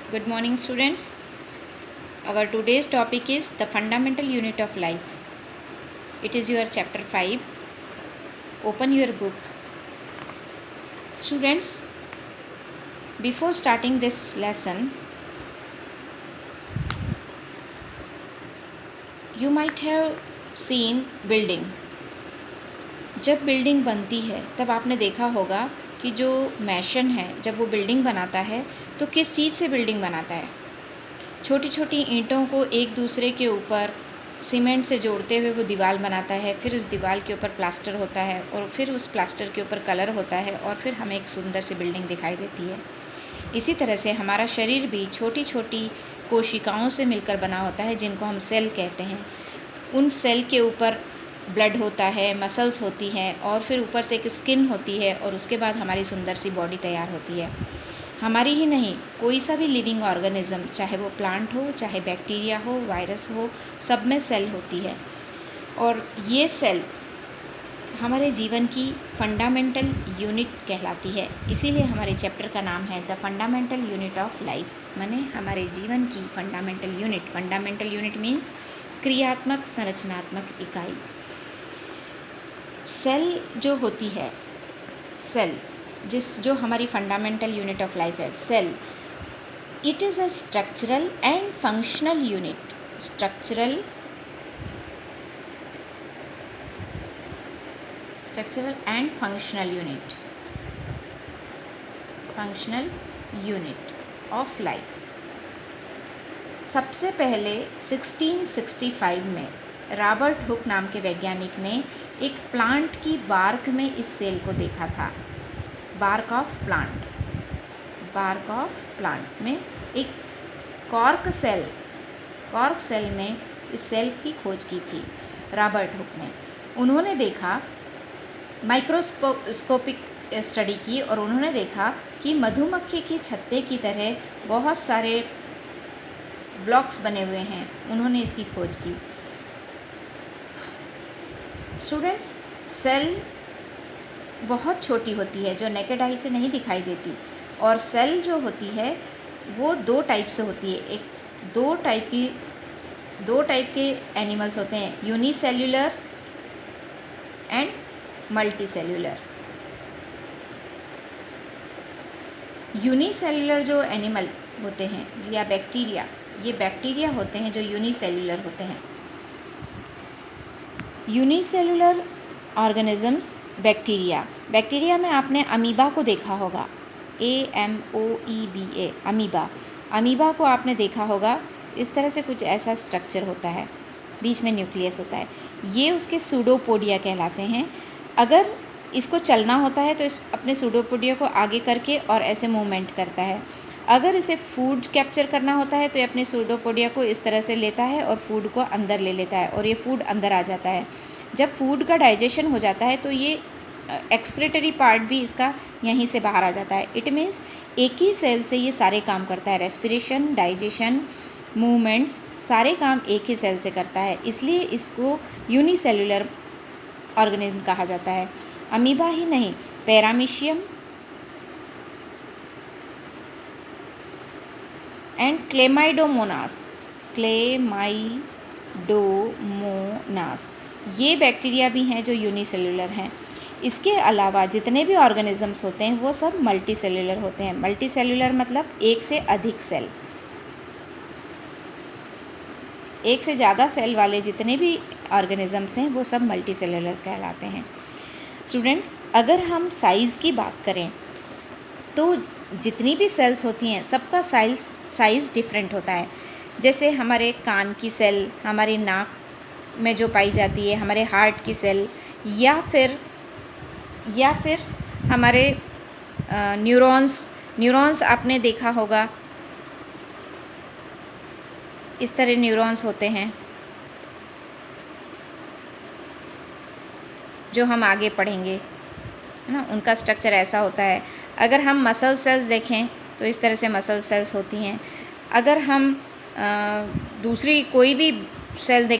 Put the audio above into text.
Good morning, students. Our today's topic is the fundamental unit of life. It is your chapter 5. Open your book. Students, before starting this lesson, you might have seen building. जब building बनती है तब आपने देखा होगा कि जो मैशन है जब वो बिल्डिंग बनाता है तो किस चीज़ से बिल्डिंग बनाता है। छोटी छोटी ईंटों को एक दूसरे के ऊपर सीमेंट से जोड़ते हुए वो दीवार बनाता है, फिर उस दीवार के ऊपर प्लास्टर होता है और फिर उस प्लास्टर के ऊपर कलर होता है और फिर हमें एक सुंदर सी बिल्डिंग दिखाई देती है। इसी तरह से हमारा शरीर भी छोटी छोटी कोशिकाओं से मिलकर बना होता है जिनको हम सेल कहते हैं। उन सेल के ऊपर ब्लड होता है, मसल्स होती हैं और फिर ऊपर से एक स्किन होती है और उसके बाद हमारी सुंदर सी बॉडी तैयार होती है। हमारी ही नहीं, कोई सा भी लिविंग ऑर्गेनिज्म, चाहे वो प्लांट हो, चाहे बैक्टीरिया हो, वायरस हो, सब में सेल होती है। और ये सेल हमारे जीवन की फंडामेंटल यूनिट कहलाती है। इसीलिए हमारे चैप्टर का नाम है the fundamental unit of life, माने हमारे जीवन की fundamental unit. Fundamental unit means क्रियात्मक संरचनात्मक इकाई। सेल जो होती है, सेल जो हमारी फंडामेंटल यूनिट ऑफ लाइफ है, cell, it is a structural and functional unit. Structural and functional unit of life. सबसे पहले 1665 में रॉबर्ट हुक नाम के वैज्ञानिक ने एक प्लांट की बार्क में इस सेल को देखा था। बार्क ऑफ प्लांट में एक कॉर्क सेल में इस सेल की खोज की थी रॉबर्ट हुक ने। उन्होंने देखा, माइक्रोस्कोपिक स्टडी की और उन्होंने देखा कि मधुमक्खी की छत्ते की तरह बहुत सारे ब्लॉक्स बने हुए हैं। उन्होंने इसकी खोज की। स्टूडेंट्स, सेल बहुत छोटी होती है जो नेकेड आई से नहीं दिखाई देती, और सेल जो होती है वो दो टाइप से होती है। एक दो टाइप के एनिमल्स होते हैं, यूनिसेल्युलर एंड मल्टीसेल्युलर। यूनिसेल्युलर जो एनिमल होते हैं या बैक्टीरिया, ये बैक्टीरिया होते हैं जो यूनिसेल्युलर होते हैं। यूनिसेल्युलर ऑर्गेनिजम्स, बैक्टीरिया में आपने अमीबा को देखा होगा, AMOEBA, अमीबा को आपने देखा होगा। इस तरह से कुछ ऐसा स्ट्रक्चर होता है, बीच में न्यूक्लियस होता है। ये उसके सूडोपोडिया कहलाते हैं। अगर इसको चलना होता है तो इस अपने सूडोपोडिया को आगे करके और ऐसे मूवमेंट करता है। अगर इसे फूड कैप्चर करना होता है तो ये अपने सूडोपोडिया को इस तरह से लेता है और फूड को अंदर ले लेता है और ये फूड अंदर आ जाता है। जब फूड का डाइजेशन हो जाता है तो ये एक्सक्रीटरी पार्ट भी इसका यहीं से बाहर आ जाता है। इट मीन्स एक ही सेल से ये सारे काम करता है। रेस्पिरेशन, डाइजेशन, मूवमेंट्स, सारे काम एक ही सेल से करता है, इसलिए इसको यूनिसेल्युलर ऑर्गेनिज्म कहा जाता है। अमीबा ही नहीं, पैरामीशियम एंड क्लेमाइडोमोनास, ये बैक्टीरिया भी हैं जो यूनिसेल्युलर हैं। इसके अलावा जितने भी ऑर्गेनिजम्स होते हैं वो सब मल्टीसेल्युलर होते हैं। मल्टीसेल्युलर मतलब एक से अधिक सेल, एक से ज़्यादा सेल वाले जितने भी ऑर्गेनिजम्स हैं वो सब मल्टीसेल्युलर कहलाते हैं। स्टूडेंट्स, अगर हम साइज़ की बात करें तो जितनी भी सेल्स होती हैं सबका साइज़ डिफरेंट होता है। जैसे हमारे कान की सेल, हमारी नाक में जो पाई जाती है, हमारे हार्ट की सेल, या फिर हमारे न्यूरॉन्स आपने देखा होगा, इस तरह न्यूरॉन्स होते हैं जो हम आगे पढ़ेंगे, है ना। उनका स्ट्रक्चर ऐसा होता है। अगर हम मसल सेल्स देखें तो इस तरह से मसल सेल्स होती हैं। अगर हम दूसरी कोई भी सेल देखें